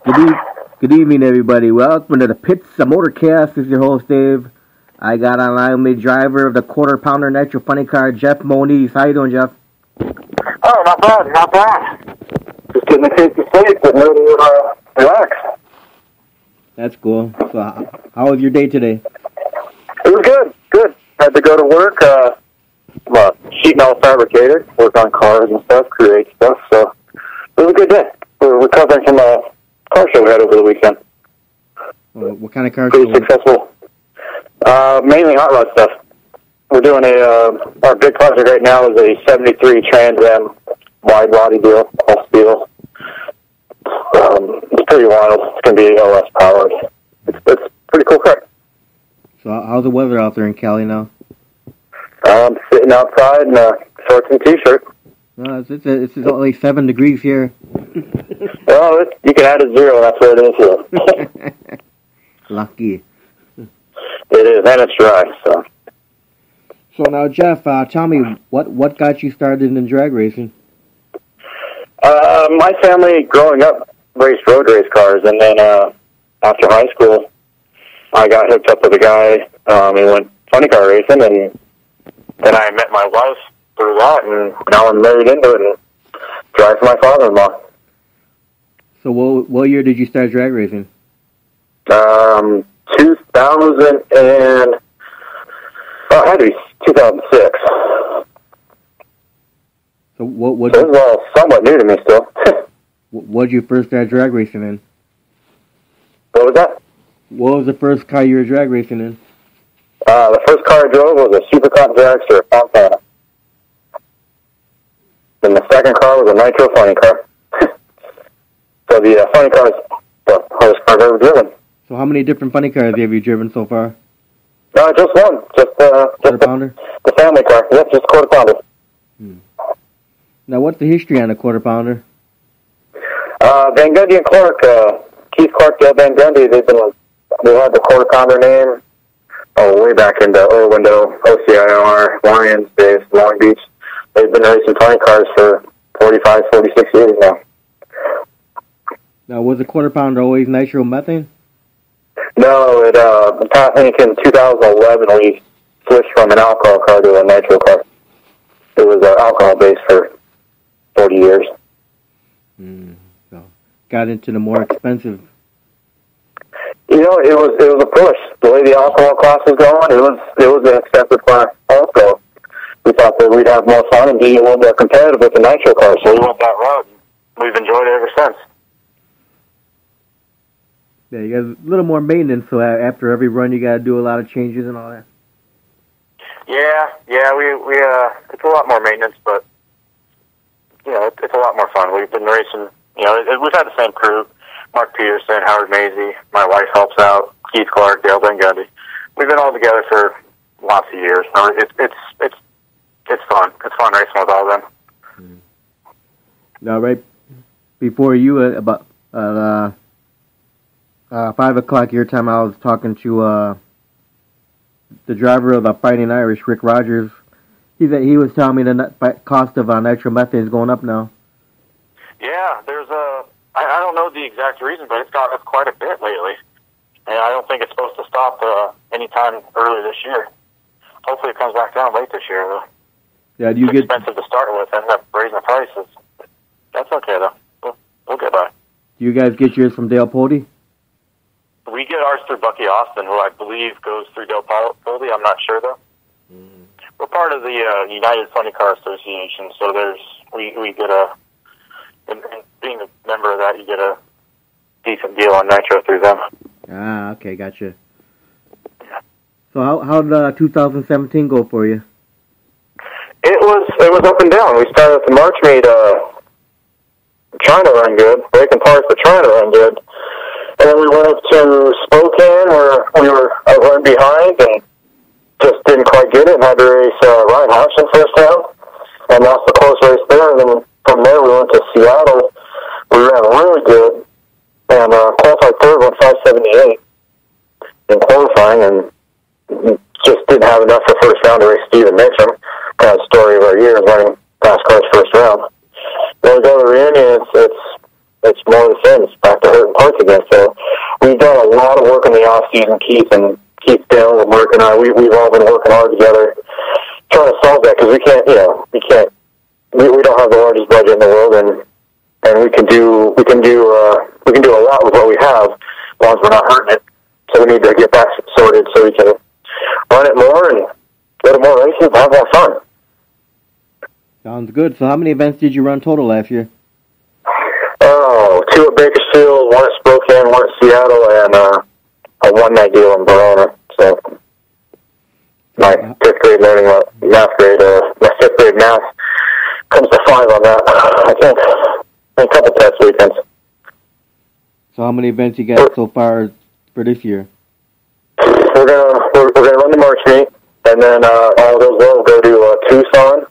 Good evening, everybody. Welcome to the Pits, the Motorcast. This is your host, Dave. I got online with the driver of the Quarter Pounder Nitro Funny Car, Geoff Monise. How you doing, Geoff? Oh, not bad, not bad. Just getting the kids to sleep, but no to relax. That's cool. So, how was your day today? It was good. Had to go to work, sheet metal fabricator, work on cars and stuff, create stuff, so it was a good day. We're recovering from a car show we had over the weekend. What kind of car show? Pretty successful. Mainly hot rod stuff. We're doing our big project right now is a 73 Trans Am wide body deal, all steel. It's pretty wild. It's going to be LS powered. It's pretty cool car. So how's the weather out there in Cali now? I'm sitting outside in a shorts and t-shirt. No, it's only 7 degrees here. Well, you can add a 0, and that's what it is here. Lucky. It is, and it's dry, so. So now, Geoff, tell me, what got you started in drag racing? My family, growing up, raced road race cars, and then after high school, I got hooked up with a guy, and went funny car racing, and then I met my wife through that, and now I'm married into it, and drive for my father-in-law. So what year did you start drag racing? 2000 and... Oh, it had to be 2006. So what? So this is all somewhat new to me still. What did you first start drag racing in? What was that? What was the first car you were drag racing in? The first car I drove was a Supercut dragster, Fontana. Then the second car was a nitro funny car. So the funny car is the hardest car I've ever driven. So how many different funny cars have you driven so far? Just one. Just quarter pounder? The family car. Yep, just quarter pounder. Now, what's the history on a quarter pounder? Van Gundy and Clark, Keith Clark, Dale Van Gundy, they had the quarter pounder name way back into Orlando, OCIR, Lions days, Long Beach. They've been racing funny cars for 45, 46 years now. Now, was the quarter pounder always nitro methane? No, I think in 2011 we switched from an alcohol car to a nitro car. It was alcohol-based for 40 years. So got into the more expensive. You know, it was a push. The way the alcohol class was going, it was an expensive class also. We thought that we'd have more fun and be a little more competitive with the nitro car, so we went that route. We've enjoyed it ever since. Yeah, you got a little more maintenance, so after every run you got to do a lot of changes and all that. Yeah, we it's a lot more maintenance, but you know, it's a lot more fun. We've been racing, you know, we've had the same crew: Mark Peterson, Howard Mazey. My wife helps out, Keith Clark, Dale Van Gundy. We've been all together for lots of years. So it's fun. It's fun racing with all of them. Now, right before you, about 5 o'clock your time, I was talking to the driver of the Fighting Irish, Rick Rogers. He was telling me the cost of nitromethane is going up now. Yeah, there's I don't know the exact reason, but it's gone up quite a bit lately. And I don't think it's supposed to stop anytime early this year. Hopefully it comes back down late this year, though. Yeah, it's expensive to start with, end up raising the prices. That's okay, though. We'll get by. Do you guys get yours from Dale Pody? We get ours through Bucky Austin, who I believe goes through Dale Pody. I'm not sure, though. We're part of the United Funny Car Association, so we get and being a member of that, you get a decent deal on nitro through them. Ah, okay, gotcha. Yeah. So how did 2017 go for you? It was up and down. We started at the March meet, trying to run good, breaking parts, but trying to run good. And then we went up to Spokane, where we were a run behind, and just didn't quite get it, and had to race Ryan Hodgson first round, and lost the close race there. And then from there we went to Seattle. We ran really good, and qualified third, went 578 in qualifying, and just didn't have enough for first round to race Steven Mitchum. Kind of story of our year, running fast cars first round. Then we go to the reunion, it's more of the same. It's back to hurting parts again. So we've done a lot of work in the off season. Keith Dale and Mark and I, we've all been working hard together, trying to solve that, because we don't have the largest budget in the world, and we can do a lot with what we have, as long as we're not hurting it. So we need to get that sorted so we can run it more and go to more races and have more fun. Sounds good. So how many events did you run total last year? Oh, 2 at Bakersfield, 1 at Spokane, 1 at Seattle, and a one-night deal in Verona. So my 5th grade learning math grade, my 5th grade math comes to 5 on that. I think a couple test weekends. So how many events you got so far for this year? We're gonna run the March meet, and then all goes well, we'll go to Tucson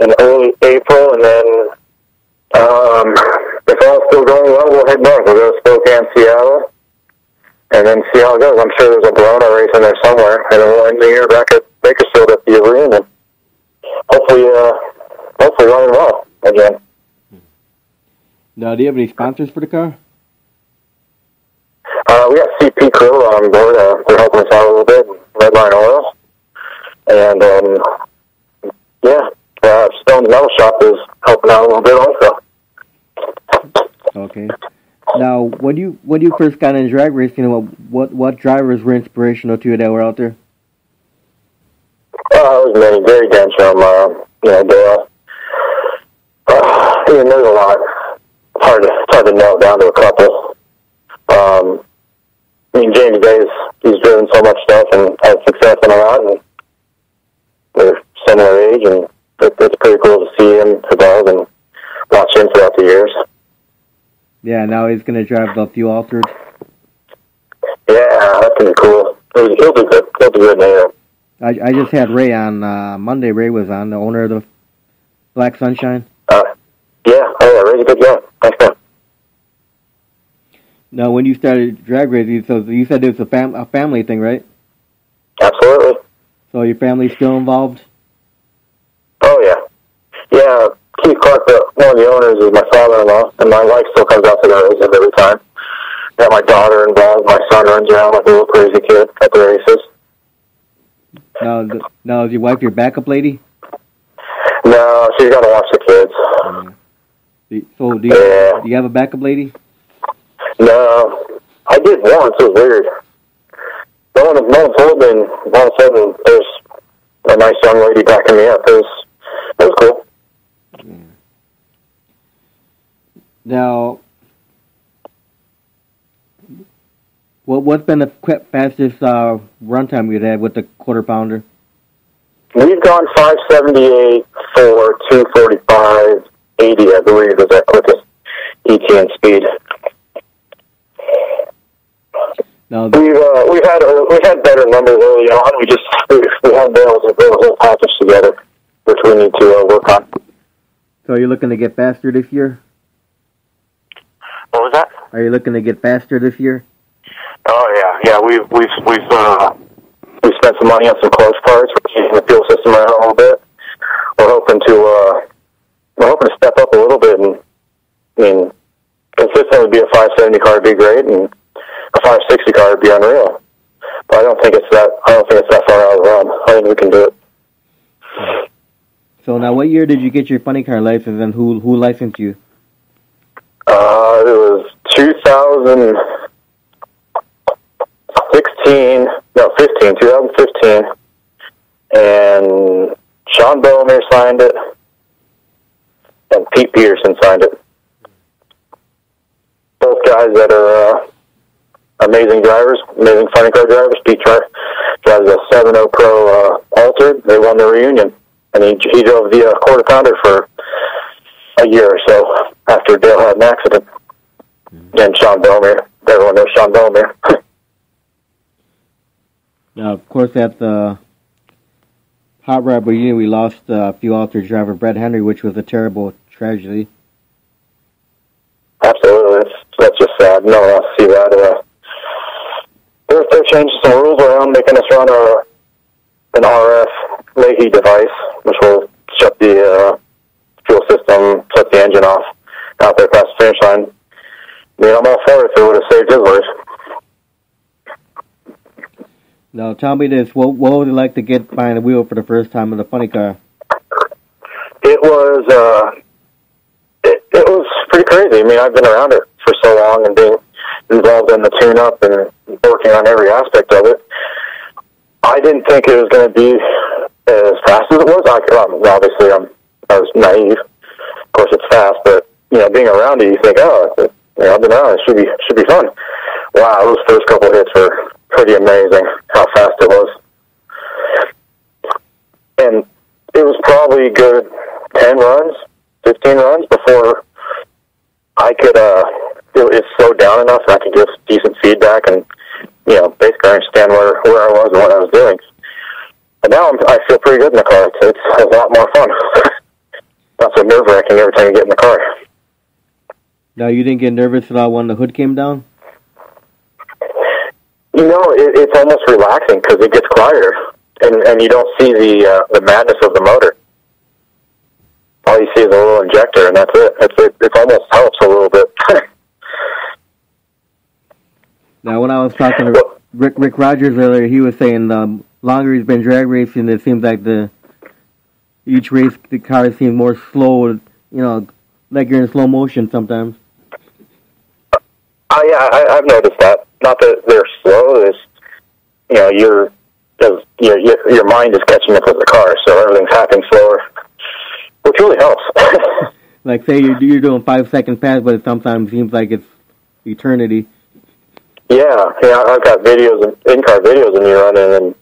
in early April, and then if all's still going well, we'll head north. We'll go to Spokane, Seattle, and then see how it goes. I'm sure there's a Verona race in there somewhere, and then we'll end the year back at Bakersfield at the arena, and hopefully running well again. Now, do you have any sponsors for the car? We got CP Crew on board. They're helping us out a little bit. Redline Oil, and Stone Metal Shop is helping out a little bit also. Okay. Now, when you first got into drag racing, what drivers were inspirational to you that were out there? It was many. Gary Densham, Dale. There's a lot. It's hard to nail down to a couple. James Bay's, he's driven so much stuff and had success in a lot, and they're similar age, and it's pretty cool to see him evolve and watch him throughout the years. Yeah, now he's going to drive the Fuel Altered. Yeah, that's going to be cool. He'll do good. He'll do good there. I just had Ray on Monday. Ray was on, the owner of the Black Sunshine. Ray's a good guy. Nice guy. Now, when you started drag racing, so you said it was a family thing, right? Absolutely. So your family's still involved? Oh, yeah. Yeah, Keith Clark, one of the owners, is my father-in-law, and my wife still comes out to the races every time. Got my daughter involved. My son runs around like a little crazy kid at the races. Now, is your wife your backup lady? No, she's got to watch the kids. So do you have a backup lady? No, I did once. It was weird. No one told me, and all of a sudden there's a nice young lady backing me up. It was cool. Yeah. Now, what's been the fastest run time you've had with the quarter pounder? We've gone 578 for 245, 80, I believe, is our quickest ETN speed. No, we had better numbers early on. We haven't been able to build a whole package together, which we need to work on. So you're looking to get faster this year? What was that? Are you looking to get faster this year? Oh yeah. We've spent some money on some close parts. We're changing the fuel system around a little bit. We're hoping to step up a little bit, and consistently be a 570 car would be great, and a 560 car would be unreal. But I don't think it's that far out of the realm. I think we can do it. So now, what year did you get your funny car license, and who licensed you? It was 2015, and Sean Bellamy signed it, and Pete Peterson signed it. Both guys that are amazing drivers, amazing funny car drivers. Pete drives a 7.0 Pro Altered. They won the reunion, and he drove the quarter pounder for a year or so after Dale had an accident. And Sean Bellamy, everyone knows Sean Bellamy. Now, of course, at the Hot Rod reunion, we lost a few Altered driver, Brett Henry, which was a terrible tragedy. Absolutely, that's just sad. No one wants to see that. They're changing some rules around, making us run an RF Leahy device, which will shut the fuel system, shut the engine off out there past the finish line. I mean, I'm all for it if it would have saved his life. Now, tell me this. What would it like to get behind the wheel for the first time in a funny car? It was it was pretty crazy. I mean, I've been around it for so long and being involved in the tune-up and working on every aspect of it. I didn't think it was going to be as fast as it was. Obviously, I was naive. Of course, it's fast, but being around it, you think, I've been around it. Should be fun. Wow, those first couple hits were pretty amazing. How fast it was, and it was probably good 10 runs, 15 runs before I could. It slowed down enough and I could give decent feedback and basically understand where I was and what I was doing. But now I feel pretty good in the car. It's a lot more fun. Not so nerve-wracking every time you get in the car. Now, you didn't get nervous at all when the hood came down? It's almost relaxing because it gets quieter, and you don't see the madness of the motor. All you see is a little injector, and that's it. It almost helps a little bit. Now, when I was talking to Rick Rogers earlier, he was saying longer he's been drag racing, it seems like each race the car seems more slow, like you're in slow motion sometimes. I've noticed that. Not that they're slow, it's your mind is catching up with the car, so everything's happening slower, which really helps. Like, say you're doing 5-second pass, but it sometimes seems like it's eternity. Yeah, I've got videos, in-car videos of me running, and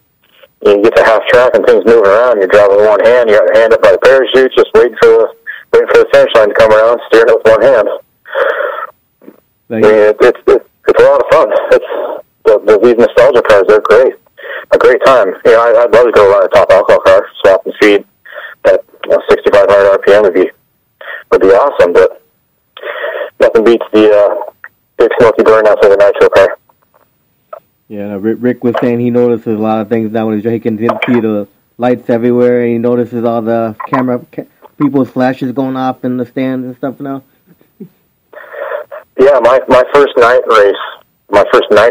you get to half track and things moving around. You're driving with one hand, you got your hand up by the parachute, just waiting for the finish line to come around, steering it with one hand. It's a lot of fun. These nostalgia cars, they're great. A great time. I'd love to go run a top alcohol car, swap and feed at 6,500 RPM would be awesome, but nothing beats the big smoky burnouts of the nitro car. Yeah, Rick was saying he notices a lot of things now when he can see the lights everywhere, and he notices all the people's flashes going off in the stands and stuff now. Yeah, my first night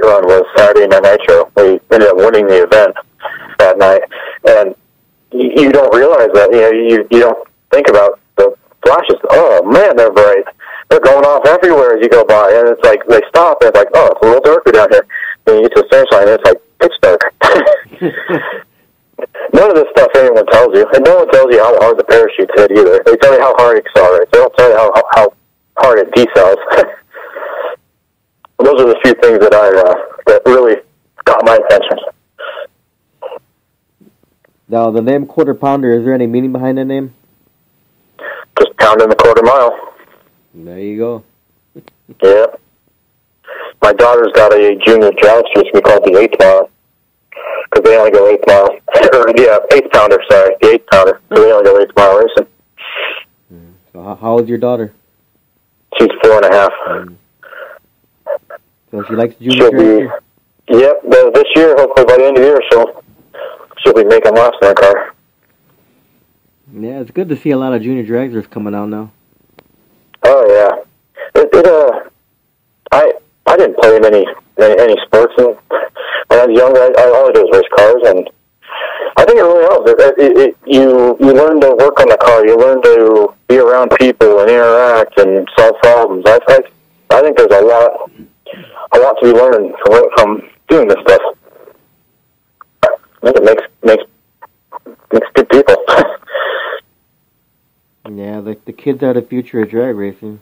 run was Saturday Night Nitro. We ended up winning the event that night, and you don't realize that. You don't think about the flashes. Oh man, they're bright. They're going off everywhere as you go by, and it's like they stop, and it's like, oh, it's a little darker down here. And you get to the finish line, and it's like pitch dark. None of this stuff anyone tells you, and no one tells you how hard the parachutes hit either. They tell you how hard it accelerates. They don't tell you how hard it decells. Those are the few things that really got my attention. Now, the name Quarter Pounder, is there any meaning behind the name? Just pounding the quarter mile. There you go. Yeah. My daughter's got a junior drag race we call the 8th mile, because they only go 8 miles. Eighth pounder, sorry. The 8th pounder. So they only go 8 mile racing. So how old is your daughter? She's 4.5. So she likes junior drag? Yep. This year, hopefully by the end of the year, she'll be making laps in her car. Yeah, it's good to see a lot of junior dragsters coming out now. Oh yeah. I didn't play in any sports when I was younger. All I did was race cars, and I think it really helps. You learn to work on the car. You learn to be around people and interact and solve problems. I think there's a lot to be learned from doing this stuff. I think it makes good people. Yeah, the kids are the future of drag racing.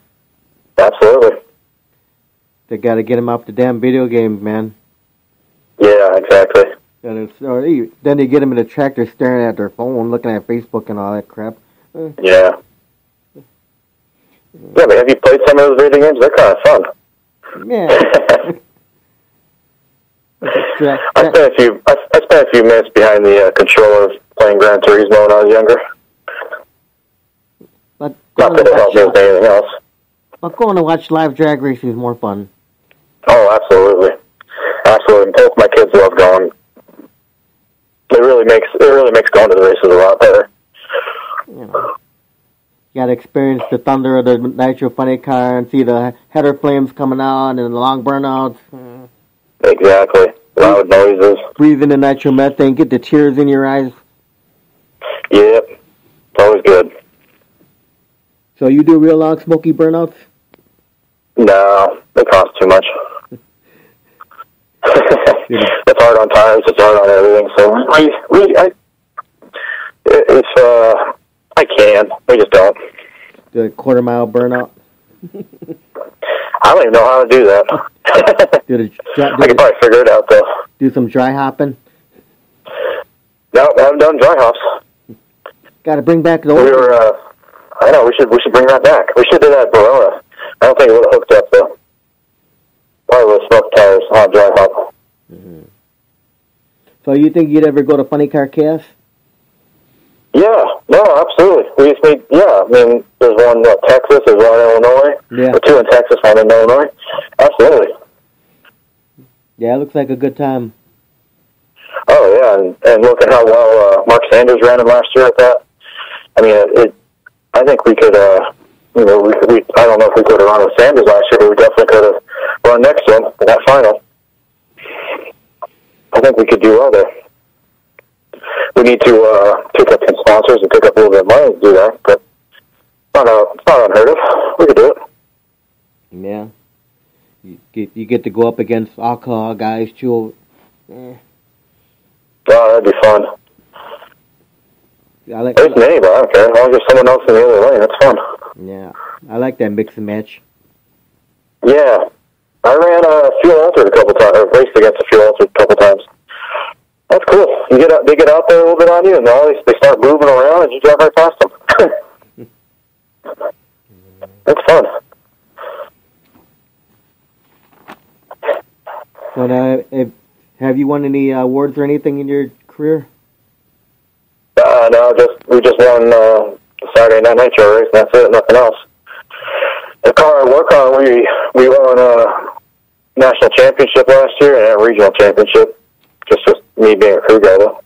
Absolutely. They got to get them off the damn video games, man. Yeah, exactly. And then they get them in the tractor staring at their phone, looking at Facebook and all that crap. Yeah. Yeah, but have you played some of those video games? They're kind of fun. Yeah. I spent a few minutes behind the controller playing Gran Turismo when I was younger. Not that it helped me with anything else. But going to watch live drag racing is more fun. Oh, absolutely. Absolutely. Both my kids love going. It really makes going to the races a lot better. You got to experience the thunder of the nitro funny car and see the header flames coming out and the long burnouts. Exactly. Loud noises. Breathing the nitro methane, get the tears in your eyes. Yep. It's always good. So you do real long smoky burnouts? No, they cost too much. It's hard on tires, it's hard on everything. So I can. We just don't. Do a quarter-mile burnout? I don't even know how to do that. I could probably figure it out, though. Do some dry hopping? No, I haven't done dry hops. Got to bring back the old... I know, we should bring that back. We should do that at Verona. I don't think it would have hooked up, though. Probably with smoke tires on dry hop. Mm-hmm. So you think you'd ever go to Funny Car Chaos? Yeah, no, absolutely. We just need, I mean, there's one in Texas, there's one in Illinois. Yeah. Or two in Texas, one in Illinois. Absolutely. Yeah, it looks like a good time. Oh, yeah, and look at how well Mark Sanders ran him last year at that. I mean, I think we could, I don't know if we could have run with Sanders last year, but we definitely could have run next to him in that final. I think we could do well there. We need to pick up some sponsors and pick up a little bit of money to do that, but it's not unheard of. We could do it. Yeah. You get to go up against alcohol guys, too. Oh, that'd be fun. There's many, but I don't care. As long as there's someone else in the other lane, that's fun. Yeah. I like that mix and match. Yeah. I ran a fuel altered a couple times, or raced against a fuel altered a couple times. That's cool. They get out there a little bit on you, and they start moving around, and you drive right past them. That's fun. So now, have you won any awards or anything in your career? No, we just won the Saturday Night Nitro race, and that's it, nothing else. The car I work on, we won a national championship last year and a regional championship, just with me being a crew guy, though.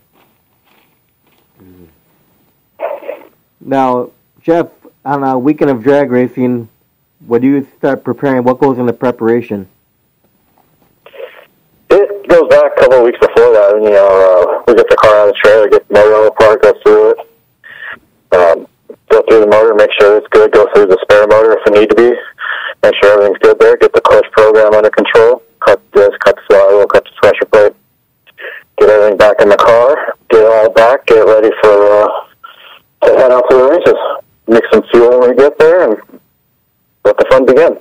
Now, Geoff, on a weekend of drag racing, when do you start preparing? What goes into preparation? It goes back a couple of weeks before that, and, we get the car out of the trailer, get the motor apart, go through it, go through the motor, make sure it's good, go through the spare motor if it need to be, make sure everything's good there, get the clutch program under control, cut the disc, cut the flywheel, cut the pressure plate, get everything back in the car, get it all back, get ready to head out to the races. Mix some fuel when we get there, and let the fun begin.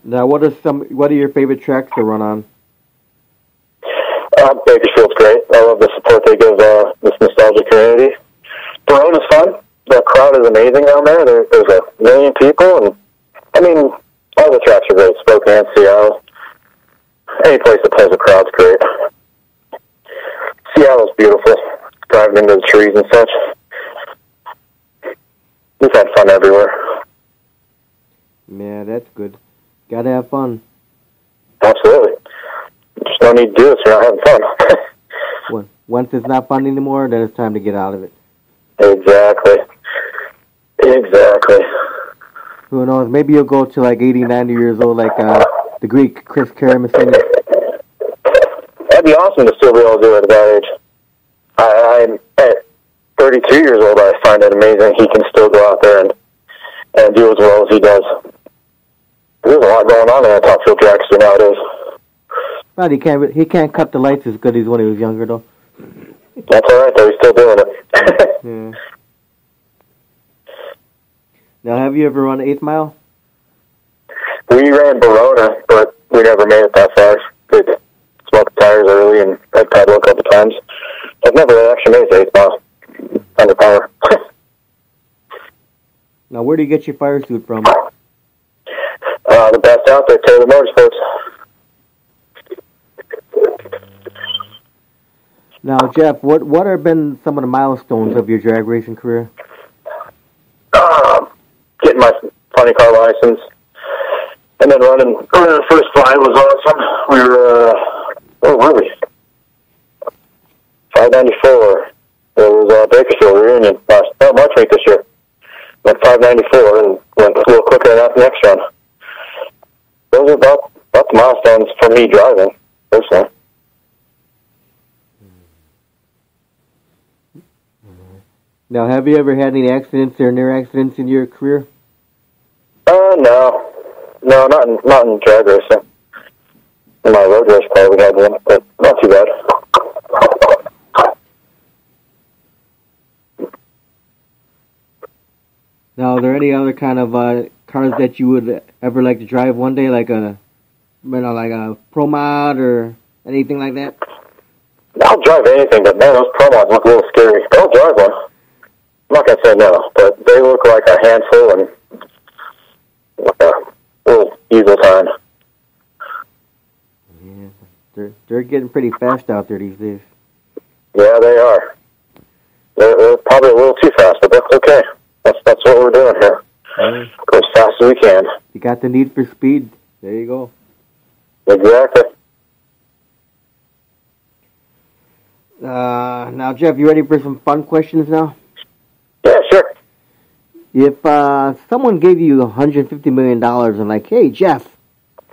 Now, what are your favorite tracks to run on? Bakersfield's great. I love the support they give this nostalgic community. Verona's fun. The crowd is amazing down there. There's a million people, and I mean, all the tracks are great. Spokane, Seattle, any place that plays a crowd's great. Seattle's beautiful. Driving into the trees and such. We've had fun everywhere. Yeah, that's good. Gotta have fun. Absolutely. There's no need to do this if you're not having fun. Once it's not fun anymore, then it's time to get out of it. Exactly. Who knows? Maybe you'll go to like 80, 90 years old, like the Greek Chris Karamasini. That'd be awesome to still be able to do it at that age. I'm at 32 years old. I find it amazing he can still go out there and do as well as he does. There's a lot going on in that top fuel dragster nowadays. But he can't cut the lights as good as when he was younger, though. That's all right, though. He's still doing it. Yeah. Now, have you ever run 8 Mile? We ran Verona, but we never made it that far. We smoked tires early and had pedal a couple times. I've never actually made it 8 Mile under power. Now, where do you get your fire suit from? The best out there, Taylor Motorsports. Now, Geoff, what have been some of the milestones of your drag racing career? Getting my funny car license, and then running the first 5 was awesome. We were, where were we? 594. It was Bakersfield reunion March meet this year. Went 594 and went a little quicker than that the next run. Those are about the milestones for me driving, personally. Now, have you ever had any accidents or near accidents in your career? No, not in drag racing. In my road race car, we had one, but not too bad. Now, are there any other kind of cars that you would ever like to drive one day, like a pro mod or anything like that? I'll drive anything, but man, those pro mods look a little scary. I'll drive one. I'm not gonna say no, but they look like a handful and like a little easel time. Yeah, they're getting pretty fast out there these days. Yeah, they are. They're probably a little too fast, but that's okay. That's what we're doing here. Yeah. Go as fast as we can. You got the need for speed. There you go. Exactly. Now, Geoff, you ready for some fun questions now? Yeah, sure. If someone gave you $150 million and like, hey, Geoff,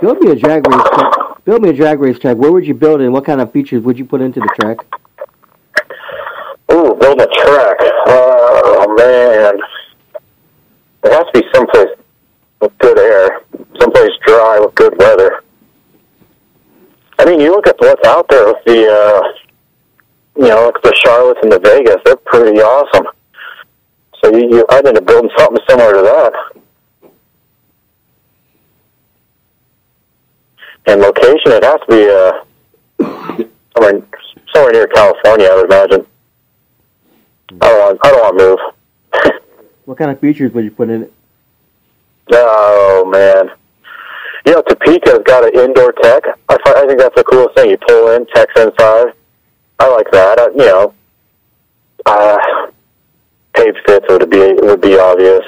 build me a drag race track, where would you build it and what kind of features would you put into the track? Ooh, building a track. Oh, man. It has to be someplace with good air, someplace dry with good weather. I mean, you look at what's out there with the, like the Charlottes and the Vegas, they're pretty awesome. So I'd end up building something similar to that. And location, it has to be somewhere near California, I would imagine. I don't want to move. What kind of features would you put in it? Oh, man. Topeka's got an indoor tech. I think that's the coolest thing. You pull in, tech's inside. I like that. Paved fits would be obvious.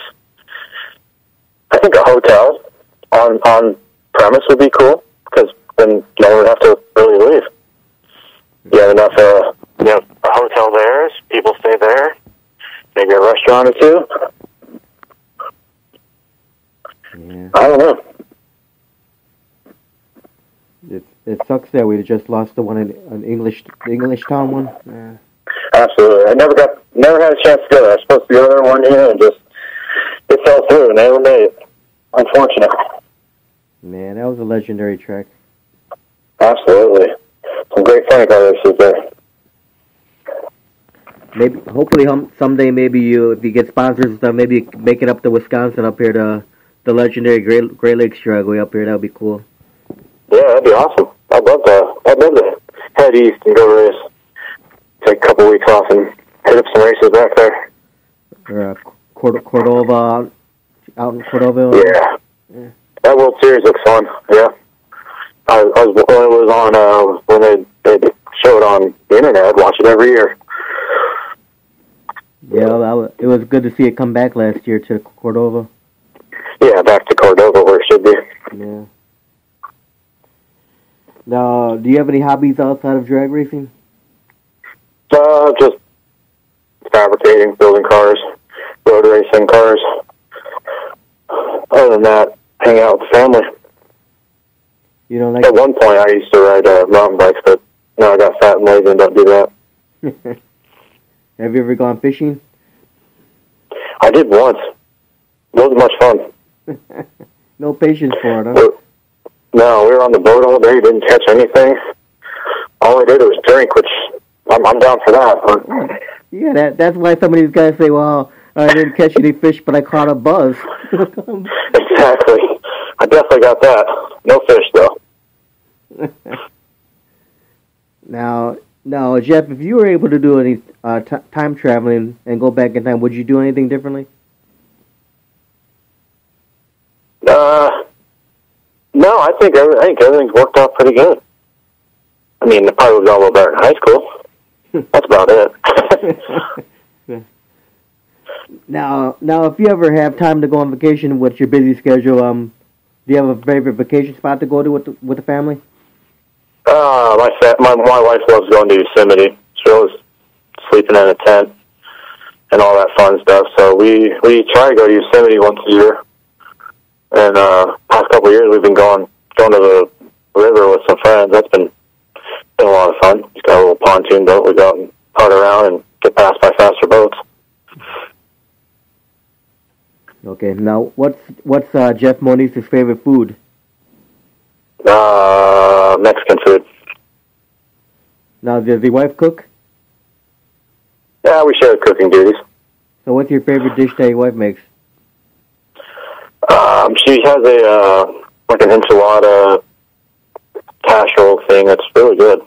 I think a hotel on premise would be cool, because then no one would have to really leave. You have enough, a hotel there, people stay there, maybe a restaurant or two. Yeah. I don't know. It sucks that we just lost the one in English Town one. Yeah. Absolutely. I never had a chance to go there. I was supposed to go there one year and it fell through and never made it. Unfortunate. Man, that was a legendary track. Absolutely. Some great funny car races there. Maybe, hopefully, someday, maybe if you get sponsors and stuff, maybe make it up to Wisconsin up here to the legendary Great Lakes Dragway up here. That would be cool. Yeah, that'd be awesome. I'd love to head east and go race. Take a couple weeks off and hit up some races back there. Or Cordova, out in Cordova. Yeah. That World Series looks fun. Yeah. I was when it was on when they show it on the internet. I'd watch it every year. Yeah, it was good to see it come back last year to Cordova. Yeah, back to Cordova where it should be. Yeah. Now, do you have any hobbies outside of drag racing? Just fabricating, building cars, road racing cars. Other than that, hang out with the family. You don't like? At one point, I used to ride mountain bikes, but now I got fat and lazy and don't do that. Have you ever gone fishing? I did once. It wasn't much fun. No patience for it, huh? No, we were on the boat all day, didn't catch anything. All I did was drink, which I'm down for that. Yeah, that's why some of these guys say, well, I didn't catch any fish, but I caught a buzz. Exactly. I definitely got that. No fish, though. Now, Geoff, if you were able to do any time traveling and go back in time, would you do anything differently? No, I think everything's worked out pretty good. I mean, I probably would have done a little better in high school. That's about it. Now, if you ever have time to go on vacation with your busy schedule, do you have a favorite vacation spot to go to with the family? My wife loves going to Yosemite. She was sleeping in a tent. and all that fun stuff. So we try to go to Yosemite once a year. And past couple of years, we've been going to the river with some friends. That's been a lot of fun. Just got a little pontoon boat. We go out and putt around and get passed by faster boats. Okay, now what's Geoff Monise's favorite food? Mexican food. Now, does your wife cook? Yeah, we share cooking duties. So what's your favorite dish that your wife makes? She has like an enchilada casserole thing that's really good.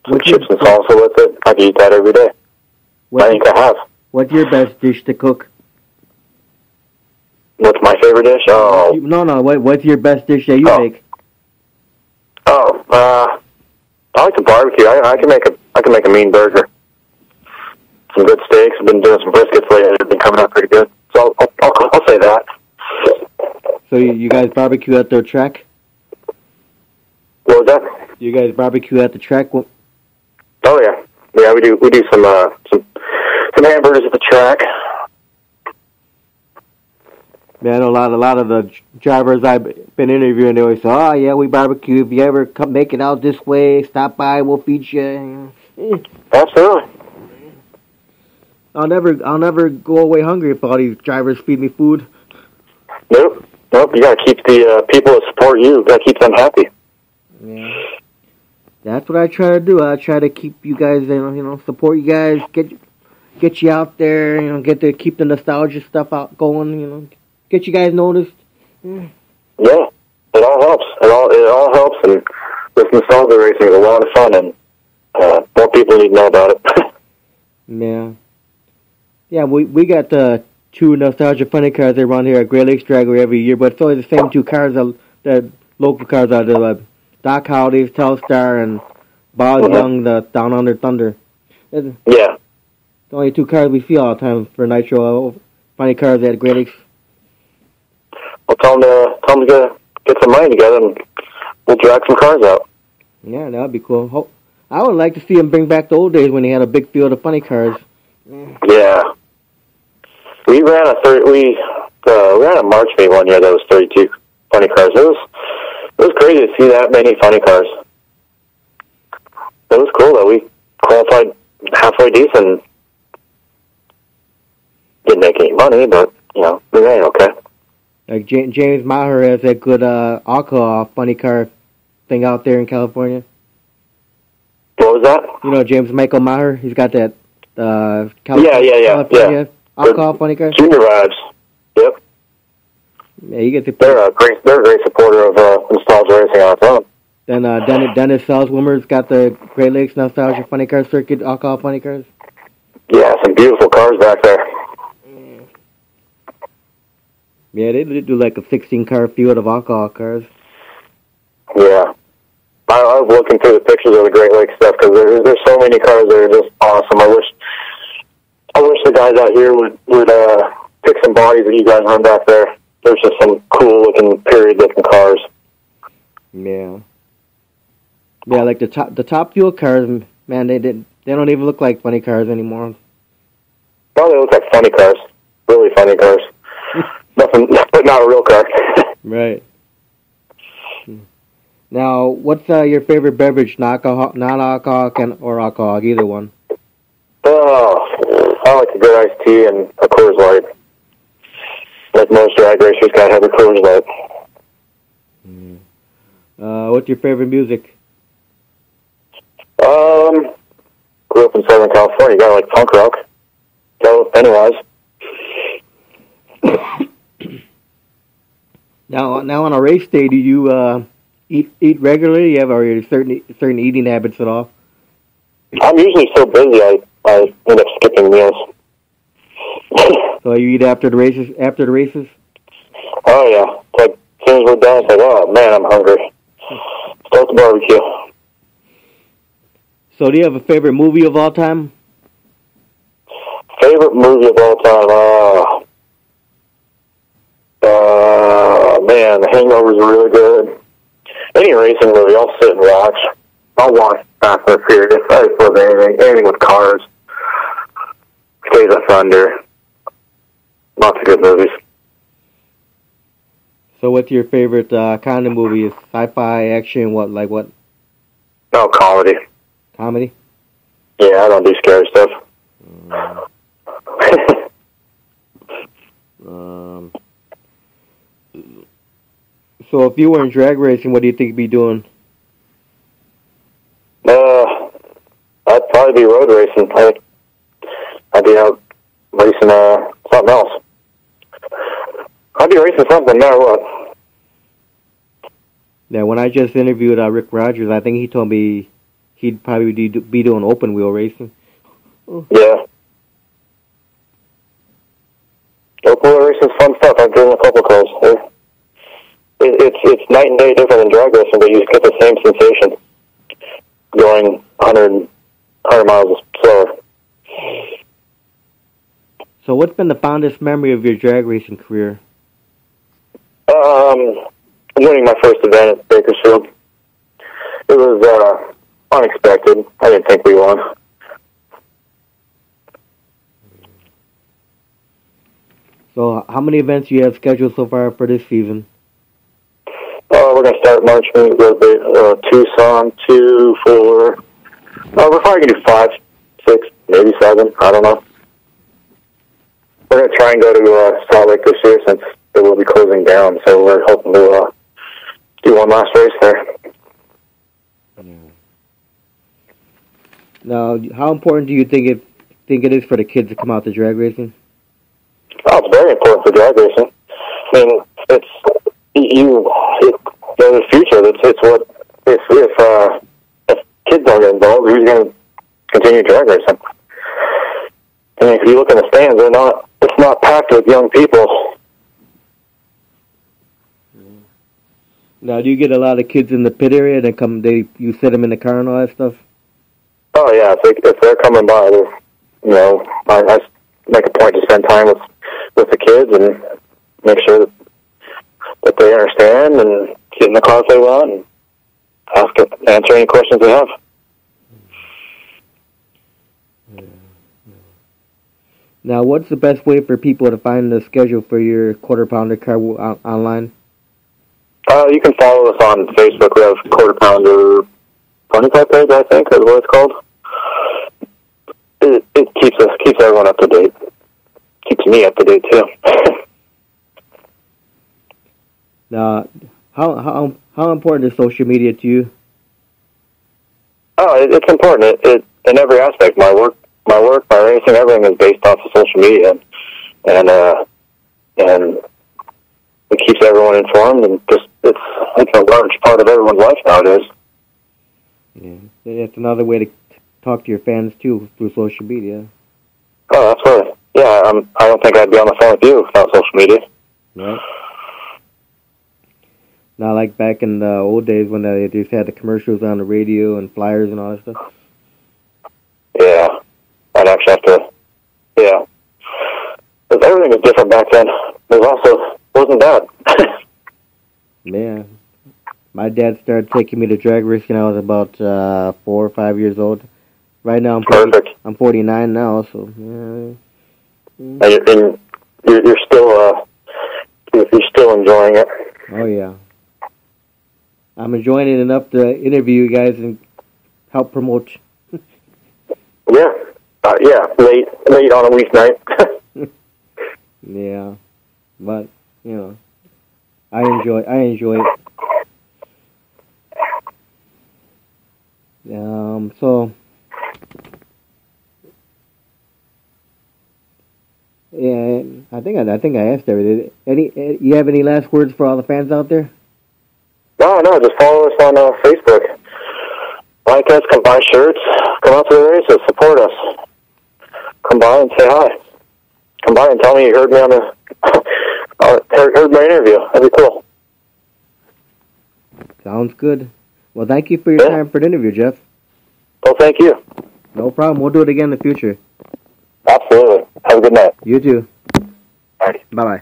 Some chips and salsa with it. I can eat that every day. I think I have. What's your best dish to cook? What's my favorite dish? Oh. No. What's your best dish that you make? I like to barbecue. I can make a mean burger. Some good steaks. I've been doing some briskets lately. They've been coming out pretty good. So I'll say that. So you guys barbecue at the track? What was that? You guys barbecue at the track? Oh yeah. We do some hamburgers at the track. Man, I know a lot of the drivers I've been interviewing, they always say, "Oh yeah, we barbecue. If you ever come make it out this way, stop by. We'll feed you." Absolutely. I'll never go away hungry if all these drivers feed me food. Nope. You gotta keep the people that support you. Gotta keep them happy. Yeah. That's what I try to do. I try to keep you guys, support you guys, get you out there, keep the nostalgia stuff out going, get you guys noticed. Yeah, it all helps. It all helps, and this nostalgia racing is a lot of fun, and more people need to know about it. Yeah, we got the 2 nostalgia funny cars around here at Great Lakes Dragway every year, but it's always the same 2 cars that local cars are the Doc Howdy's Telstar and Bob Young, the Down Under Thunder. Yeah. The only 2 cars we see all the time for Nitro funny cars at Great Lakes. Well, tell them to get some money together and we'll drag some cars out. Yeah, that'd be cool. I would like to see them bring back the old days when they had a big field of funny cars. Yeah. We ran a March meet one year that was 32 funny cars. It was crazy to see that many funny cars. It was cool that we qualified halfway decent. Didn't make any money, but we ran okay. Like James Maher has that good alcohol funny car thing out there in California. What was that? James Michael Maher. He's got that California alcohol funny car. Junior vibes. Yep. Yeah, you get to. They're a great supporter of nostalgia racing on its own. Then Dennis Salzwimmer's got the Great Lakes Nostalgia Funny Car Circuit alcohol funny cars. Yeah, some beautiful cars back there. Yeah, they do like a 16-car field of alcohol cars. Yeah. I was looking through the pictures of the Great Lakes stuff because there's so many cars that are just awesome. I wish the guys out here would pick some bodies that you guys run back there. There's just some cool-looking, period-looking cars. Yeah. Yeah, like the top fuel cars, man, they don't even look like funny cars anymore. No, they look like funny cars. Really funny cars. Nothing, but not a real car. Right. Now, what's your favorite beverage? Non-alcoholic or alcoholic, either one? Oh, I like a good iced tea and a Coors Light. Like most drag racers, gotta have a Coors Light. What's your favorite music? Grew up in Southern California. Gotta like punk rock. So, Pennywise. Now on a race day, do you eat regularly? Or are you certain eating habits at all? I'm usually so busy I end up skipping meals. So you eat after the races? Oh yeah. It's like as soon as we're done, it's like, oh man, I'm hungry. Start the barbecue. So do you have a favorite movie of all time? Favorite movie of all time? Man, The Hangover's really good. Any racing movie, I'll sit and watch. I'll watch Fast and Furious. I just love anything with cars. Days of Thunder. Lots of good movies. So what's your favorite kind of movie? Is sci-fi, action, what? No, comedy. Comedy? Yeah, I don't do scary stuff. So if you were in drag racing, what do you think you'd be doing? I'd probably be road racing. I'd be out racing something else. I'd be racing something no matter what. Yeah, when I just interviewed Rick Rogers, I think he told me he'd probably be doing open wheel racing. Yeah. Open wheel racing's fun stuff. I've driven a couple cars. It's night and day different than drag racing, but you just get the same sensation going 100 miles slower. So what's been the fondest memory of your drag racing career? Winning my first event at Bakersfield. It was unexpected. I didn't think we won. So how many events do you have scheduled so far for this season? We're going to start March. We're going to go to Tucson, 2, 4. We're probably going to do 5, 6, maybe 7. I don't know. We're going to try and go to Salt Lake this year since it will be closing down. So we're hoping to do one last race there. Now, how important do you think it is for the kids to come out to drag racing? Oh, it's very important for drag racing. I mean, it's the future. It's what if kids don't get involved, who's going to continue drag racing? I mean, if you look in the stands, it's not packed with young people. Now, do you get a lot of kids in the pit area that you sit them in the car and all that stuff? Oh yeah, if they're coming by, I make a point to spend time with the kids and make sure that they understand and get in the car if they want and answer any questions they have. Now, what's the best way for people to find the schedule for your quarter pounder car online? You can follow us on Facebook. We have Quarter Pounder Pony Club page, I think, is what it's called. It keeps everyone up to date. Keeps me up to date too. Now, how important is social media to you? Oh, it's important. It in every aspect. My work, my racing, everything is based off of social media, and it keeps everyone informed, and just it's a large part of everyone's life nowadays. Yeah, it's another way to talk to your fans too through social media. Oh, that's right. Yeah, I don't think I'd be on the phone with you without social media. Right. Not like back in the old days when they just had the commercials on the radio and flyers and all that stuff. Yeah, I'd actually have to. Yeah, because everything was different back then. It wasn't bad. Yeah. My dad started taking me to drag racing when I was about 4 or 5 years old. Right now, I'm 49 now, so yeah. And you're still enjoying it. Oh yeah, I'm enjoying it enough to interview you guys and help promote. Yeah, late on a weeknight. Yeah, but I enjoy it. So yeah, I think I asked everything. You have any last words for all the fans out there? No, just follow us on Facebook. Like us, come buy shirts, come out to the races, support us. Come by and say hi. Come by and tell me you heard me on heard my interview. That'd be cool. Sounds good. Well, thank you for your time for the interview, Geoff. Well, thank you. No problem. We'll do it again in the future. Absolutely. Have a good night. You too. All right. Bye-bye.